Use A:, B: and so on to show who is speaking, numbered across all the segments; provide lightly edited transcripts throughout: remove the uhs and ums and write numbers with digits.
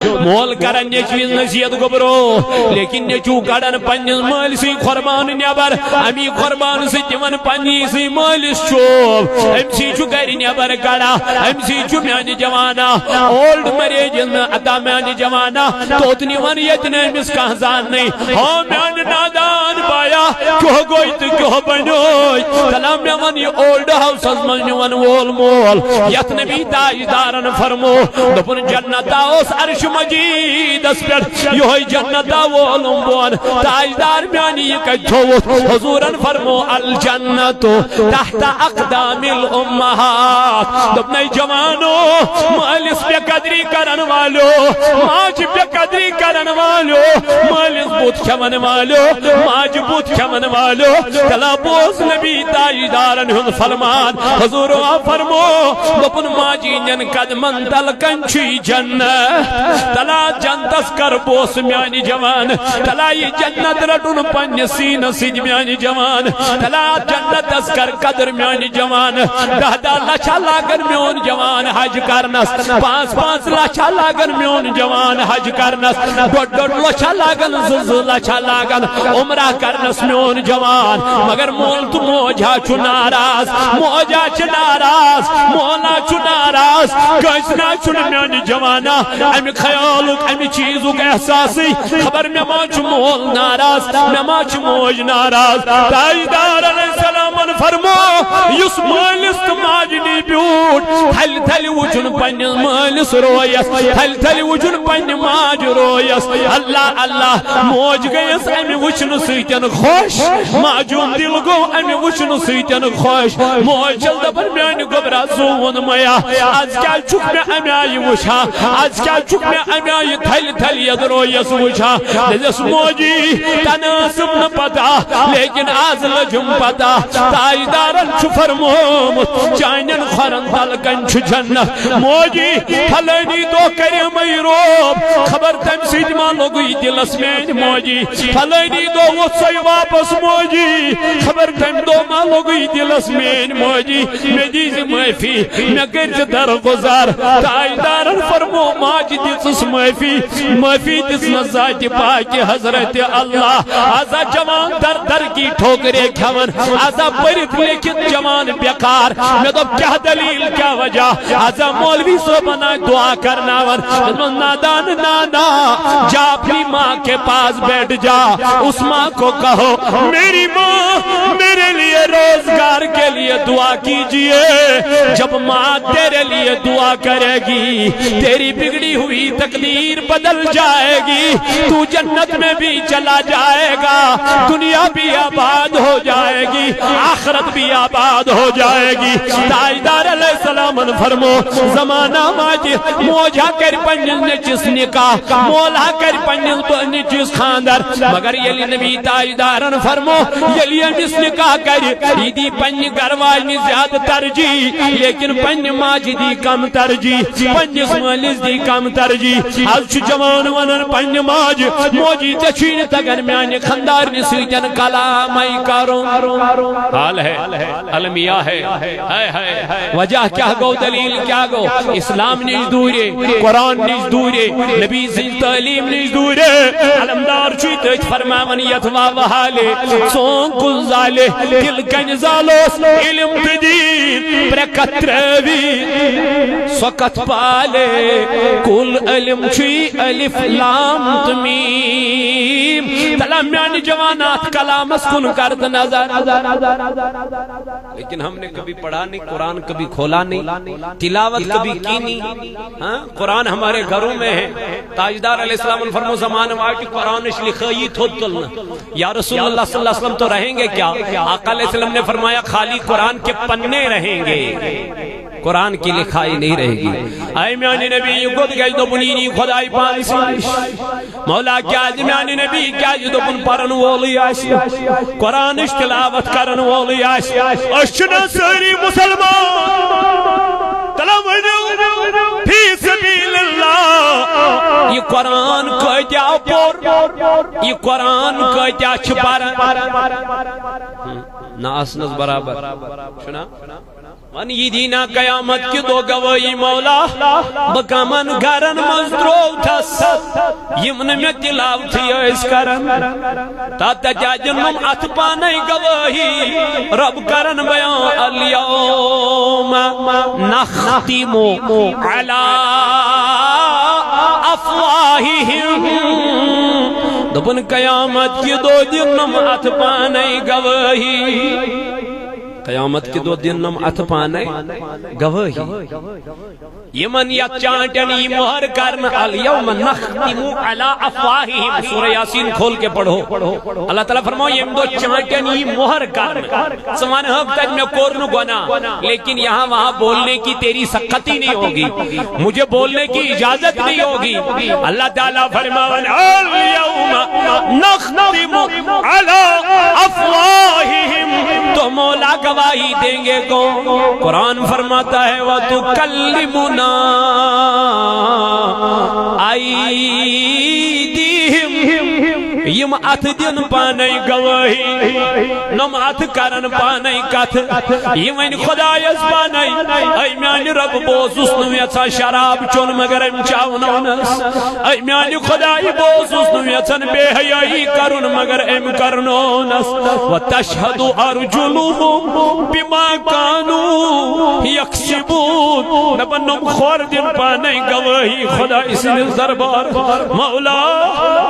A: مول کرن نیچویز نصیحت گبرو لیکن نیچو کڑن پنیس مال سی قربان نیبر امی قربان سی دیون پنی سی مالس چوب ام سی چو گری نیبر کڑا ام سی چو میانی جوانا اولڈ مریجن ادا میانی جوانا توتنی ون یتنے مس کہزان نہیں ہاں میان نادان بایا کیوں گوئی تو کیوں بنوئی تلا میان یہ اولڈ ہاؤس از منیون وول مول یت نبی تاجدارن فرمو دپن جنتا اس عرش مجید اس پر یہی جنتا وولم بون تاجدار میانی یہ کجھو حضورن فرمو الجنت تحت اقدام الامہات دبنی جوانو مالس بے قدری کرن والو ماج بے قدری کرن والو مالس بوت کھمن والو ماج بوت کھمن والو تلا بوز نبی تاجدارن ہن فرمان حضور فرمو دپن ماجی نن قدمن دلکن چی جنت تلا جنتس کر بوس میانی جوان تلا یہ جنت رٹن پن سین سید میانی جوان تلا جنت اس کر قدر میانی جوان دہ لچھا لاگن میون جوان حج کرنس 5 لچھا لاگن میون جوان حج کرنس 2 لچھا لاگن لچھا لاگن عمرہ کرنس میون جوان مگر مول تو موجہ چو ناراض موجہ چو ناراض مولا چو ناراض کسنا چو میانی جوانا امی خیالک امی چیزک احساسی خبر میں ماچ مول ناراض میں ماچ موج ناراض تاجدار علیہ السلام فرمو یس مالس تو ماجنی بیوٹ تھل تھل وچن پن مالس رویس تھل تھل وچن پن ماج رویس اللہ اللہ موج گیس امی وچن سیتن خوش ماجون دل گو امی وچن سیتن خوش موج چل دبر میانی گبرا زون میا آج کیا چک میں امی آئی وچھا آج کیا چک میں امی آئی تھل تھل ید رویس وچھا لیجس موجی تناسب نہ پتا لیکن آز لجم پتا تاجدارن چھ فرمومت چانین خورن دلکن چھ جنت موجی پھلینی دو کرے مئی روب خبر تم سید ماں لوگوی دلس میں موجی پھلینی دو وصی واپس موجی خبر تم دو ماں لوگوی دلس میں موجی میں دیز معافی میں گرج در گزار تاجدارن فرمو ماج دیسس معافی دس نزاتی پاکی حضرت اللہ آزا جوان در کی ٹھوکرے کھون آزا پرت لیکن جوان بیکار میں تو کیا دلیل کیا وجہ آزا مولوی سو بنا دعا کرنا ور نادان نانا جا اپنی ماں کے پاس بیٹھ جا اس ماں کو کہو میری ماں میرے لیے روزگار کے لیے دعا کیجئے جب ماں تیرے لیے دعا کرے گی تیری بگڑی ہوئی تقدیر بدل جائے گی تو جنت میں بھی چلا جائے گا دنیا بھی آباد ہو جائے گی آخرت بھی آباد ہو جائے گی تاجدار علیہ السلام فرمو زمانہ ماجی موجہ کر پنجل نچس نکاح مولا کر پنجل نچس خاندر مگر یلی نبی تاجدارن فرمو یلی نس نکاح کر دی پنج گروانی زیادہ ترجیح لیکن پنج ماجی دی کم ترجیح پنجس مالس دی کم ترجیح آج چھ جوان ونن پنج ماج موجی تچین تگن میانی خندار نسیجن کلامی کاروں حال ہے علمیہ ہے وجہ کیا گو دلیل کیا گو اسلام نیج دورے قرآن نیج دورے نبی زن تعلیم نیج دورے علمدار چوی تج فرماون یتوا وحالے سون کل زالے دل کنج زالوس علم تدین پرکتروی سوکت پالے کل علم چوی الف لام تمیم تلام میانی جوانات کلام اسکن کرد نظر لیکن ہم نے کبھی پڑھا نہیں قرآن کبھی کھولا نہیں تلاوت کبھی کی نہیں قرآن ہمارے گھروں میں ہے تاجدار علیہ السلام فرمو زمان واقعی قرآن اس لکھائی تھوڑ تلنا یا رسول اللہ صلی اللہ علیہ وسلم تو رہیں گے کیا آقا علیہ السلام نے فرمایا خالی قرآن کے پنے رہیں گے قرآن کی لکھائی نہیں رہے گی اے میانی نبی گود گئی دو بنینی خدای پانسی مولا کیا جی میانی نبی کیا جی دو بن پرن وولی آسی قرآن اشتلاوت کرن وولی آسی اشنا سری مسلمان تلامنو فی سبیل اللہ یہ قرآن کہتیا پور یہ قرآن کہتیا چھپارا نا اسنس برابر سنا ون یہ دینا قیامت کی دو گواہی مولا بکمن گرن مزدرو تھس یمن میں تلاو تھی اس کرن تا جنم ات پانے گواہی رب کرن بیان الیوم نختم علی افواہہم دبن قیامت کی دو جنم ات پانے گواہی قیامت کی دو دن نم ات پانے گواہی یمن یا چانٹن یہ مہر کرن الیوم نختم علی افواہہم سورہ یاسین کھول کے پڑھو اللہ تعالیٰ فرماؤ یہ دو چانٹن یہ مہر کرن سمان حق تج میں کورن گنا لیکن یہاں وہاں بولنے کی تیری سختی نہیں ہوگی مجھے بولنے کی اجازت نہیں ہوگی اللہ تعالیٰ فرماؤ الیوم نختم علی افواہہم تو مولا گواہی دیں گے کون قرآن فرماتا ہے وَتُكَلِّمُنَا أَيْدِيهِمْ یم ات دن پانے گواہی نم ات کرن پانے کت یمن خدایس پانے اے میان رب بوسوس نو یژھان شراب چون مگر ام چاونونس اے میان خدای بوسوس نو یژھان بے حیائی کرن مگر ام کرنونس وتشهد ارجلهم بما كانوا يكسبون نبنم خور دن پانے گواہی خدا اس دربار مولا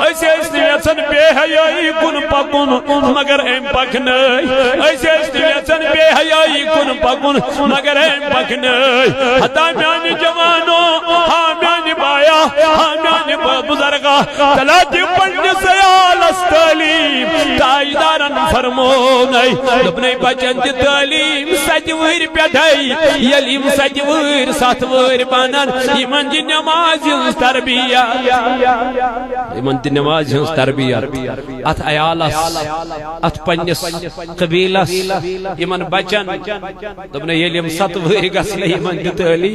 A: ایسے اس یژھان بے حیائی کن پکن مگر ایم پکنائی ایسے استویتن بے حیائی کن پکن مگر ایم پکنائی حتی میانی جوانو ہاں میانی بایا ہاں میانی بزرگا تلاتی پنج سیال اس تعلیم تائیدارن فرمونائی لبنی بچن دی تعلیم سجویر پیدائی یلیم سجویر ساتویر بانن ایمان جی نماز تربیہ ایمان جی نماز تربیہ ات عیالس ات پنس قبیلس یمن بچن دبن یلیم ستویر گسن یمن تعلی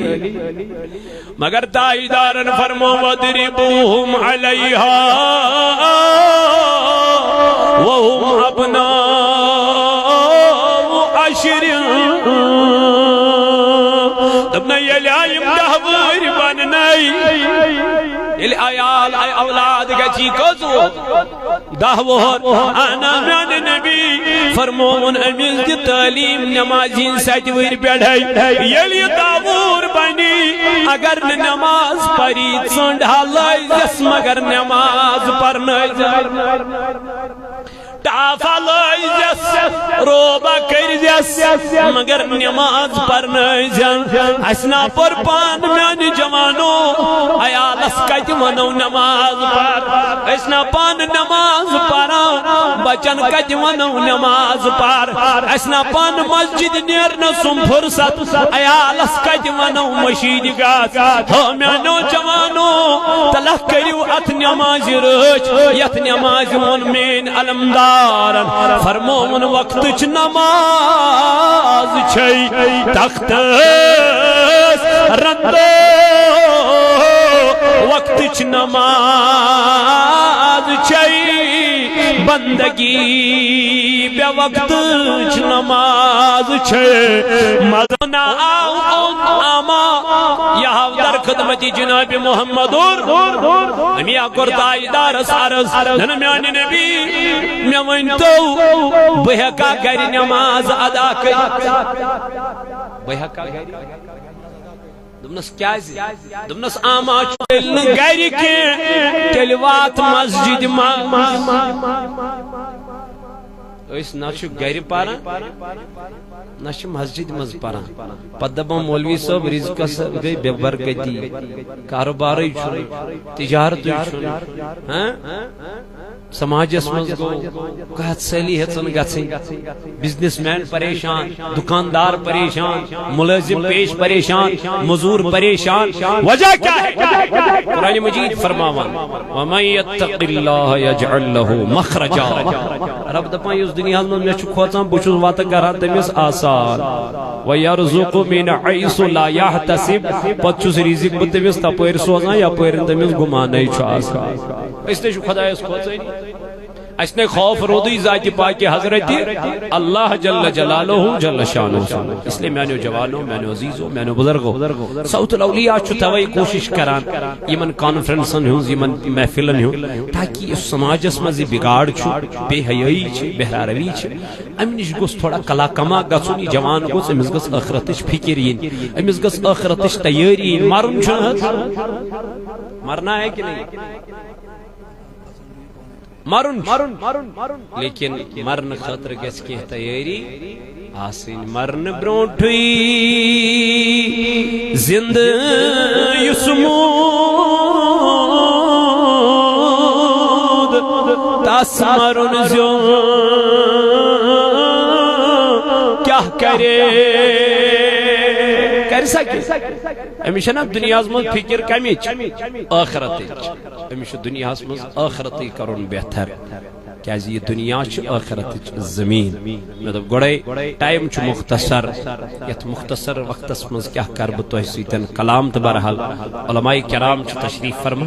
A: مگر تائیدارن فرمو وَضْرِبُوهُمْ عَلَيْهَا وَهُمْ أَبْنَاءُ عَشْرٍ دبن یلیم دہور بننائی یلی آیال آی اولاد گچی کزو دہور آنا میان نبی فرمون امیز دی تعلیم نمازین سجویر بیڑھائی یلی دہور بنی اگر نماز پری سنڈ حالائی جس مگر نماز پرنائی ٹافا لائی جس روبا کر جس مگر نماز پرنائی جن اسنا پر پان میان جوانو ایالس کج منو نماز پر اسنا پان نماز پرا بچن کج منو نماز پر اسنا پان مسجد نیر نسم فرصت ایالس کج منو مشید گات ہو میانو جوانو تلق کریو ات نماز رچ یت نماز من مین علمدار فرمون وقت چ نماز چھئی تخت رندو وقت چ نماز چھئی بندگی بے وقت چ نماز چھئی مدنا آما یہاں در خدمتی جناب محمد امی اکر تائیدار سارس نمیانی نبی میں ونتو بہکا گھر نماز ادا کر بہکا گھر دمنس کیا زی دمنس آما چلن گھر کے تلوات مسجد اس ناشو گھر پارا ناشو مسجد مز پارا پدبا مولوی صاحب رزق گئی بے برکتی کاروباری چھوڑی تجارت چھوڑی سماج اسمز گو کہت سیلی ہتن گھن بزنس مین پریشان دکاندار پریشان ملازم پیش پریشان مزور پریشان وجہ کیا ہے قرآن مجید فرماوان وَمَنْ يَتَّقِ اللَّهَ يَجْعَلْ لَهُ مَخْرَجًا رب دپان اس دنیا میں چھو کھوچان بچوز واتا کرا تمیز آسان وَيَرْزُقُ مِنْ حَيْثُ لَا يَحْتَسِبْ پتچوز رزق بتمیز تا پیر سوزان یا پیر تمیز گمانے چھو آسان اس نے چھو خدا اس کھوچان اس نے خوف رودی ذات پاک حضرت اللہ جل جلالہ جل شانہ اس لیے میں نے جوانوں میں نے عزیزوں میں نے بزرگوں صوت الاولیاء چھ توئی کوشش کران یمن کانفرنسن ہوں یمن محفلن ہوں تاکہ اس سماجس مز بگاڑ چھ بے حیائی چھ بہرا روی چھ ام نش گوس تھوڑا کلا کما گژھن یہ جوان گوس امس گژھ آخرتچ فکر ین امس گژھ آخرتچ تیاری ین مرن چھ مرنا ہے کہ نہیں مرن لیکن مرن خاطر گژھِ کینٛہہ تیاری آسٕنۍ مرن برونٹھٕے زندٕ یُس موٗد تس مرن زیوٗن کیٛاہ کرے کر سکے امس چھنا دنیاہس مز فکر کمچ آخرتچ امس دنیا مز آخرت کرن بہتر کیازِ یہ دنیا آخرت زمین مے دپ گوڑے ٹائم مختصر یت مختصر وقتس مز کیا کر بہ تہ سۭتۍ کلام تو بہرحال علماء کرام تشریف فرما